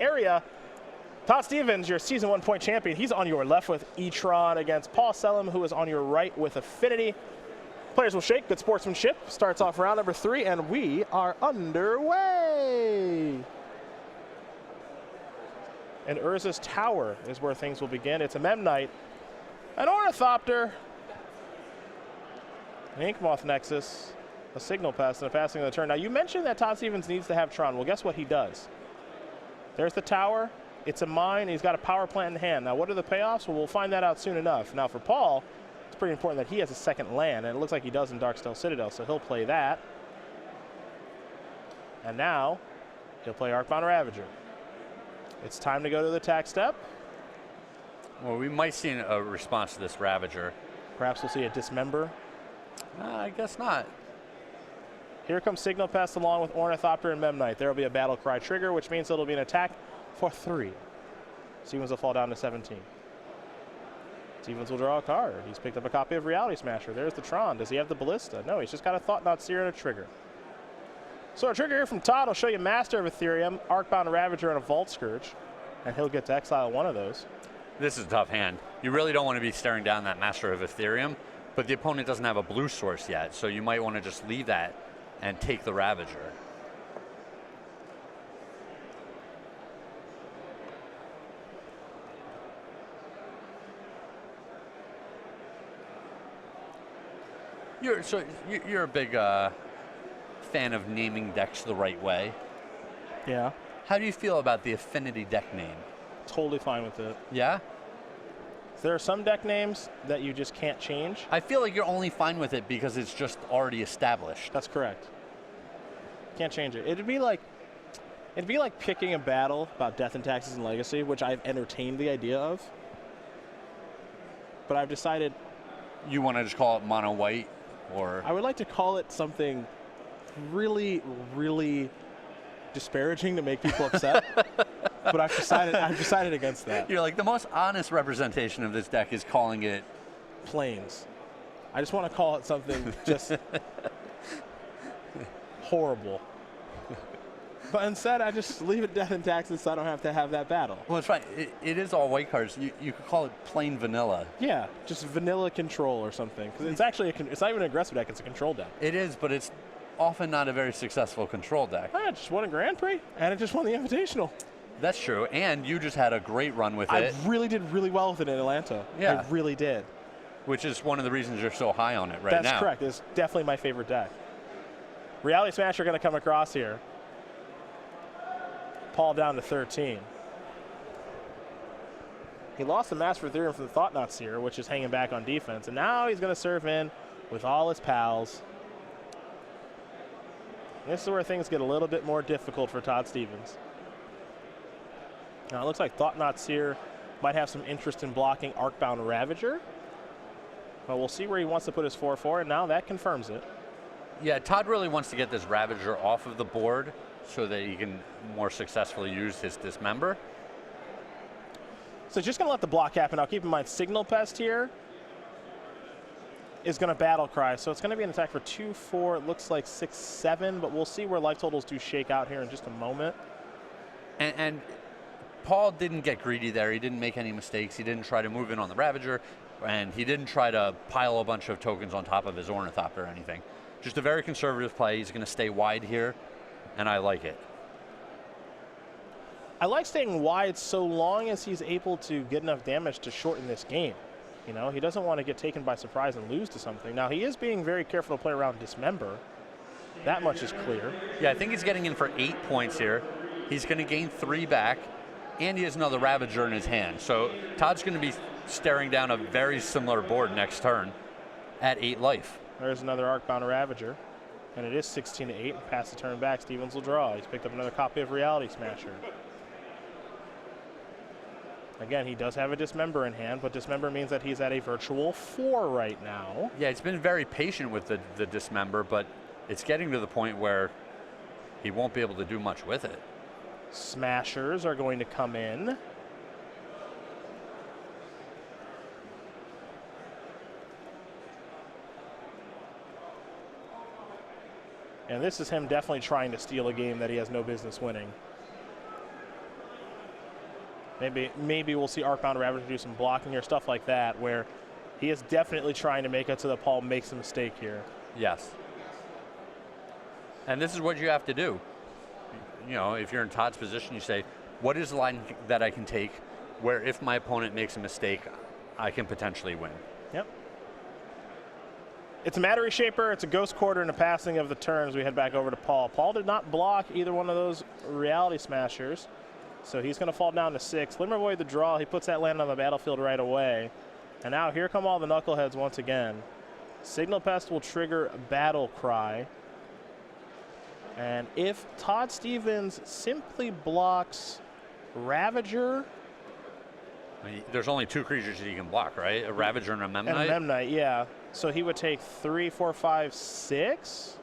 area. Todd Stevens, your season 1 point champion, he's on your left with E-Tron against Paul Selim, who is on your right with Affinity. Players will shake, good sportsmanship. Starts off round number 3, and we are underway. And Urza's Tower is where things will begin. It's a Memnite, an Ornithopter, an Inkmoth Nexus, a Signal Pest, and a passing of the turn. Now, you mentioned that Todd Stevens needs to have Tron. Well, guess what he does? There's the Tower. It's a mine. He's got a power plant in hand. Now, what are the payoffs? Well, we'll find that out soon enough. Now, for Paul, it's pretty important that he has a second land, and it looks like he does in Darksteel Citadel, so he'll play that. And now, he'll play Arcbound Ravager. It's time to go to the attack step. Well, we might see a response to this Ravager. Perhaps we'll see a Dismember. I guess not. Here comes Signal Pest along with Ornithopter and Memnite. There will be a Battle Cry trigger, which means it'll be an attack for 3. Stevens will fall down to 17. Stevens will draw a card. He's picked up a copy of Reality Smasher. There's the Tron. Does he have the Ballista? No, he's just got a Thought-Knot Seer and a trigger. So a trigger here from Todd will show you Master of Ethereum, Arcbound Ravager, and a Vault Scourge. And he'll get to exile one of those. This is a tough hand. You really don't want to be staring down that Master of Ethereum, but the opponent doesn't have a blue source yet, so you might want to just leave that and take the Ravager. You're a big fan of naming decks the right way. Yeah. How do you feel about the Affinity deck name? Totally fine with it. Yeah? There are some deck names that you just can't change. I feel like you're only fine with it because it's just already established. That's correct. Can't change it. It'd be like picking a battle about Death and Taxes and Legacy, which I've entertained the idea of. But I've decided... You want to just call it mono white? Or I would like to call it something really, really disparaging to make people upset. But I've decided against that. You're like, the most honest representation of this deck is calling it Plains. I just want to call it something just horrible. But instead, I just leave it Death and Taxes so I don't have to have that battle. Well, it's fine. It is all white cards. You could call it plain vanilla. Yeah, just vanilla control or something. Because it's actually, it's not even an aggressive deck, it's a control deck. It is, but it's often not a very successful control deck. I just won a Grand Prix, and it just won the Invitational. That's true, and you just had a great run with it. I really did really well with it in Atlanta. Yeah. I really did. Which is one of the reasons you're so high on it right now. That's correct. It's definitely my favorite deck. Reality Smasher going to come across here. Paul down to 13. He lost the Master of Ethereum from the Thought-Knot Seer, which is hanging back on defense, and now he's going to serve in with all his pals. This is where things get a little bit more difficult for Todd Stevens. Now it looks like Thought-Knot Seer might have some interest in blocking Arcbound Ravager. But we'll see where he wants to put his 4/4, and now that confirms it. Yeah, Todd really wants to get this Ravager off of the board so that he can more successfully use his Dismember. So just going to let the block happen. Now keep in mind, Signal Pest here is going to Battle Cry. So it's going to be an attack for 2/4. It looks like 6/7, but we'll see where life totals do shake out here in just a moment. And Paul didn't get greedy there. He didn't make any mistakes. He didn't try to move in on the Ravager, and he didn't try to pile a bunch of tokens on top of his Ornithopter or anything. Just a very conservative play. He's going to stay wide here, and I like it. I like staying wide so long as he's able to get enough damage to shorten this game. You know, he doesn't want to get taken by surprise and lose to something. Now, he is being very careful to play around Dismember. That much is clear. Yeah, I think he's getting in for 8 points here. He's going to gain 3 back, and he has another Ravager in his hand. So Todd's going to be staring down a very similar board next turn at 8 life. There's another Arcbound Ravager, and it is 16-8. Pass the turn back, Stevens will draw. He's picked up another copy of Reality Smasher. Again, he does have a Dismember in hand, but Dismember means that he's at a virtual 4 right now. Yeah, he's been very patient with the Dismember, but it's getting to the point where he won't be able to do much with it. Smashers are going to come in. And this is him definitely trying to steal a game that he has no business winning. Maybe we'll see Arcbound Ravager do some blocking or stuff like that, where he is definitely trying to make it so that Paul makes a mistake here. Yes. And this is what you have to do. You know, if you're in Todd's position, you say, what is the line that I can take where if my opponent makes a mistake, I can potentially win? Yep. It's a Matter Reshaper, it's a Ghost Quarter, and a passing of the turns. We head back over to Paul. Paul did not block either one of those Reality Smashers, so he's going to fall down to 6. Limber Void the draw. He puts that land on the battlefield right away. And now here come all the Knuckleheads once again. Signal Pest will trigger Battle Cry. And if Todd Stevens simply blocks Ravager. I mean, there's only 2 creatures that he can block, right? A Ravager and a Memnite? And a Memnite, yeah. So he would take 3, 4, 5, 6.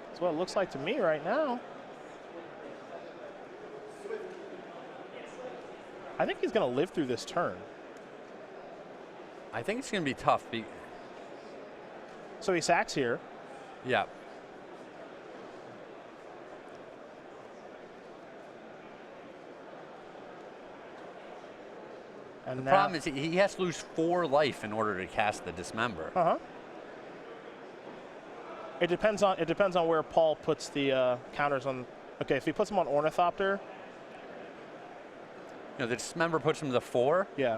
That's what it looks like to me right now. I think he's going to live through this turn. I think it's going to be tough. So he sacks here. Yeah. And the problem is he has to lose 4 life in order to cast the Dismember. It depends on where Paul puts the counters on. Okay, if he puts them on Ornithopter. You know, the Dismember puts him to 4. Yeah.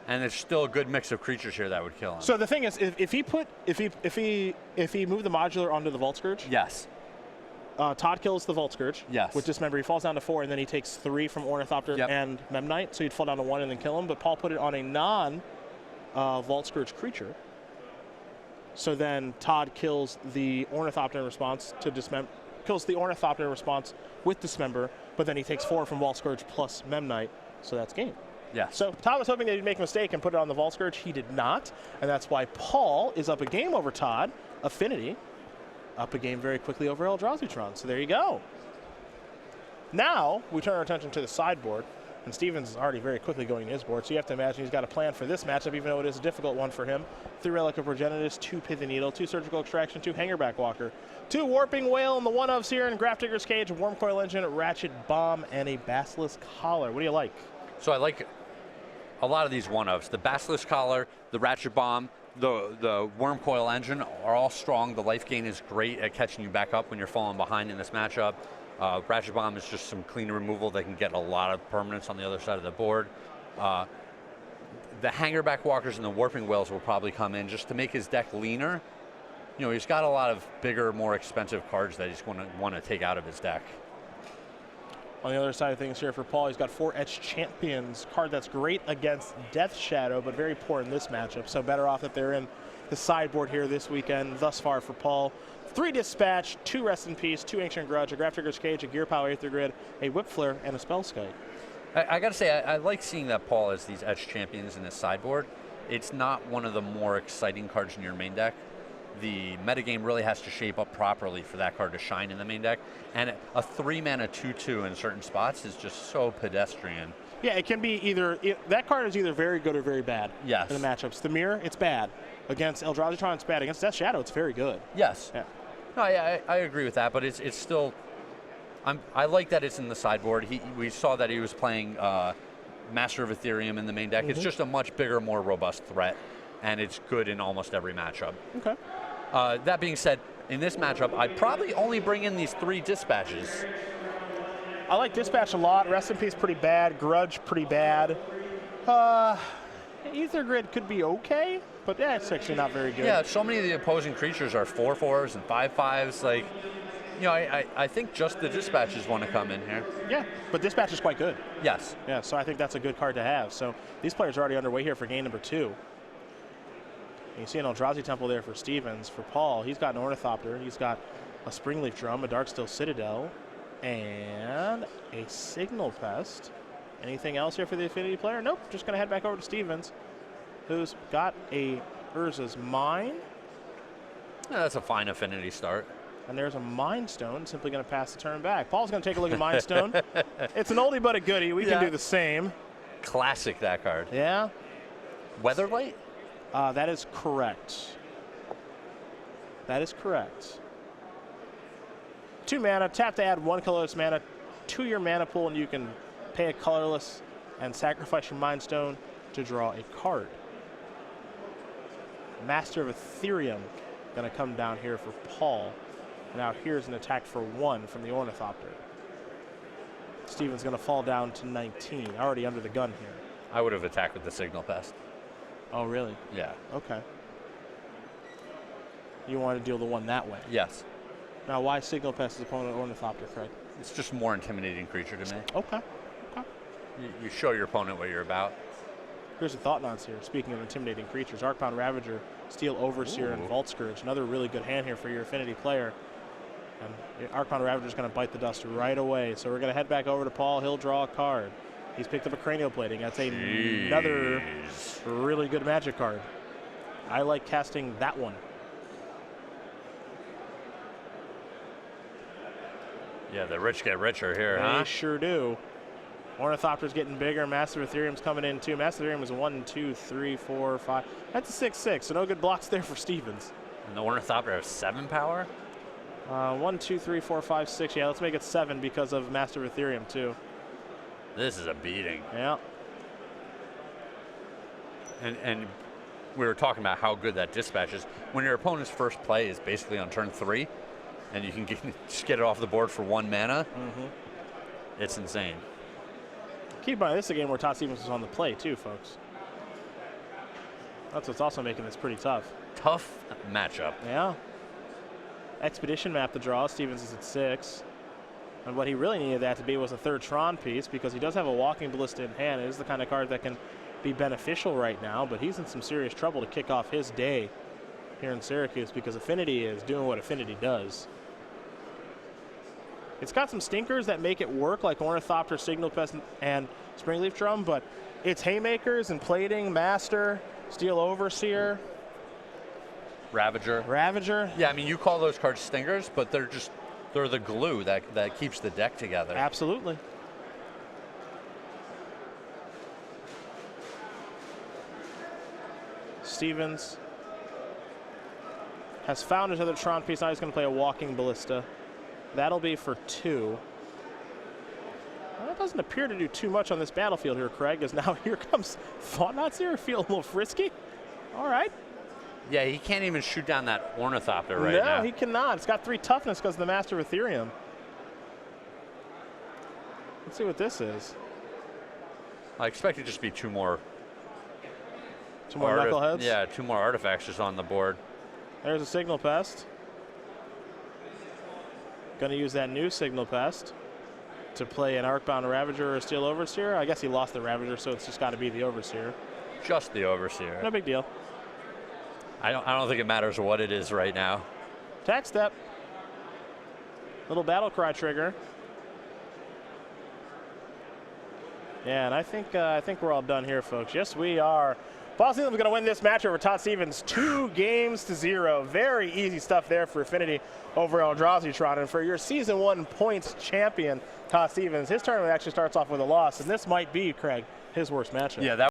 And there's still a good mix of creatures here that would kill him. So the thing is, if he moved the modular onto the Vault Scourge. Yes. Todd kills the Vault Scourge. Yes. With Dismember, he falls down to 4, and then he takes 3 from Ornithopter and Memnite, so he'd fall down to 1 and then kill him. But Paul put it on a non-Vault Scourge creature. So then Todd kills the Ornithopter in response to Dismember, kills the Ornithopter in response with Dismember, but then he takes 4 from Vault Scourge plus Memnite, so that's game. Yeah. So Todd was hoping that he'd make a mistake and put it on the Vault Scourge. He did not, and that's why Paul is up a game over Todd. Affinity up a game very quickly over Eldrazi-tron. So there you go. Now we turn our attention to the sideboard, and Stevens is already very quickly going to his board, so you have to imagine he's got a plan for this matchup, even though it is a difficult one for him. 3 Relic of Progenitus, 2 Pithy Needle, 2 Surgical Extraction, 2 Hangerback Walker, 2 Warping Whale, and the one-ofs here in Grafdigger's Cage, Wormcoil Engine, Ratchet Bomb, and a Basilisk Collar. What do you like? So I like a lot of these one-ofs. The Basilisk Collar, the Ratchet Bomb, the Wormcoil Engine are all strong. The life gain is great at catching you back up when you're falling behind in this matchup. Ratchet Bomb is just some clean removal that can get a lot of permanence on the other side of the board. The Hangerback Walkers and the Warping Whales will probably come in just to make his deck leaner. You know, he's got a lot of bigger, more expensive cards that he's going to want to take out of his deck. On the other side of things here for Paul, he's got 4 Etched Champions, card that's great against Death Shadow, but very poor in this matchup. So better off that they're in the sideboard here this weekend thus far for Paul. 3 Dispatch, 2 Rest in Peace, 2 Ancient Grudge, a Grafdigger's Cage, a Gear Power Aether Grid, a Whip Flare, and a Spellskite. I got to say, I like seeing that Paul has these Etched Champions in his sideboard. It's not one of the more exciting cards in your main deck. The metagame really has to shape up properly for that card to shine in the main deck. And a 3-mana 2/2 in certain spots is just so pedestrian. Yeah, it can be either, that card is either very good or very bad in the matchups. The Mirror, it's bad. Against Eldrazi-tron, it's bad. Against Death Shadow, it's very good. Yes. Yeah. No, I agree with that, but it's still, I like that it's in the sideboard. We saw that he was playing Master of Ethereum in the main deck. It's just a much bigger, more robust threat, and it's good in almost every matchup. Okay. That being said, in this matchup, I'd probably only bring in these 3 Dispatches. I like Dispatch a lot. Rest in Peace pretty bad. Grudge pretty bad. Aether Grid could be okay, but yeah, it's actually not very good. Yeah, so many of the opposing creatures are 4/4s and 5/5s. Like, you know, I think just the Dispatches want to come in here. Yeah, but Dispatch is quite good. Yes. Yeah, so I think that's a good card to have. So these players are already underway here for game number 2. You see an Eldrazi Temple there for Stevens. For Paul, he's got an Ornithopter. He's got a Springleaf Drum, a Darksteel Citadel, and a Signal Pest. Anything else here for the Affinity player? Nope, just going to head back over to Stevens, who's got a Urza's Mine. Yeah, that's a fine Affinity start. And there's a Mind Stone, simply going to pass the turn back. Paul's going to take a look at Mind Stone. It's an oldie but a goodie. We can do the same. Classic, that card. Yeah. Weatherlight? That is correct. That is correct. 2 mana, tap to add 1 colorless mana to your mana pool, and you can pay a colorless and sacrifice your Mind Stone to draw a card. Master of Ethereum going to come down here for Paul. Now here's an attack for 1 from the Ornithopter. Steven's going to fall down to 19, already under the gun here. I would have attacked with the Signal Pest. Oh, really? Yeah. Okay. You want to deal the 1 that way? Yes. Now, why Signal Pest as opponent Ornithopter, Craig? It's just a more intimidating creature to me. Okay. Okay. You show your opponent what you're about. Here's a Thought Knots here. Speaking of intimidating creatures, Arcbound Ravager, Steel Overseer, and Vault Scourge. Another really good hand here for your Affinity player. And Arcbound Ravager is going to bite the dust right away. So we're going to head back over to Paul. He'll draw a card. He's picked up a Cranial Plating. That's another really good Magic card. I like casting that one. Yeah, the rich get richer here, They sure do. Ornithopter's getting bigger. Massive Ethereum's coming in too. Massive Ethereum is 1, 2, 3, 4, 5. That's a 6/6, so no good blocks there for Stevens. And the Ornithopter has 7 power? 1, 2, 3, 4, 5, 6. Yeah, let's make it 7 because of Master of Ethereum too. This is a beating. Yeah. And we were talking about how good that dispatch is. When your opponent's first play is basically on turn 3, and you can just get it off the board for 1 mana, it's insane. Keep in mind, this is a game where Todd Stevens is on the play too, folks. That's what's also making this pretty tough. Tough matchup. Yeah. Expedition map to draw. Stevens is at 6. And what he really needed that to be was a 3rd Tron piece, because he does have a Walking Ballista in hand. It is the kind of card that can be beneficial right now, but he's in some serious trouble to kick off his day here in Syracuse, because Affinity is doing what Affinity does. It's got some stinkers that make it work, like Ornithopter, Signal Pest, and Springleaf Drum, but it's Haymakers and Plating, Master, Steel Overseer, Ravager. Yeah, I mean, you call those cards stinkers, but they're the glue that keeps the deck together. Absolutely. Stevens has found his other Tron piece. Now he's going to play a Walking Ballista. That'll be for 2. Well, that doesn't appear to do too much on this battlefield here, Craig, as now here comes Thought Knots here. Feel a little frisky. All right. Yeah, he can't even shoot down that Ornithopter right now. No, he cannot. It's got 3 toughness because of the Master of Ethereum. Let's see what this is. I expect it to just be 2 more. 2 more Knuckleheads? Yeah, 2 more artifacts just on the board. There's a Signal Pest. Going to use that new Signal Pest to play an Arcbound Ravager or a Steel Overseer. I guess he lost the Ravager, so it's just got to be the Overseer. Just the Overseer. No big deal. I don't think it matters what it is right now. Attack step. Little battle cry trigger. Yeah, and I think we're all done here, folks. Yes, we are. Paul Selim is going to win this match over Todd Stevens 2-0. Very easy stuff there for Affinity over Eldrazi-Tron. And for your Season 1 points champion, Todd Stevens, his tournament actually starts off with a loss. And this might be, Craig, his worst matchup. Yeah, that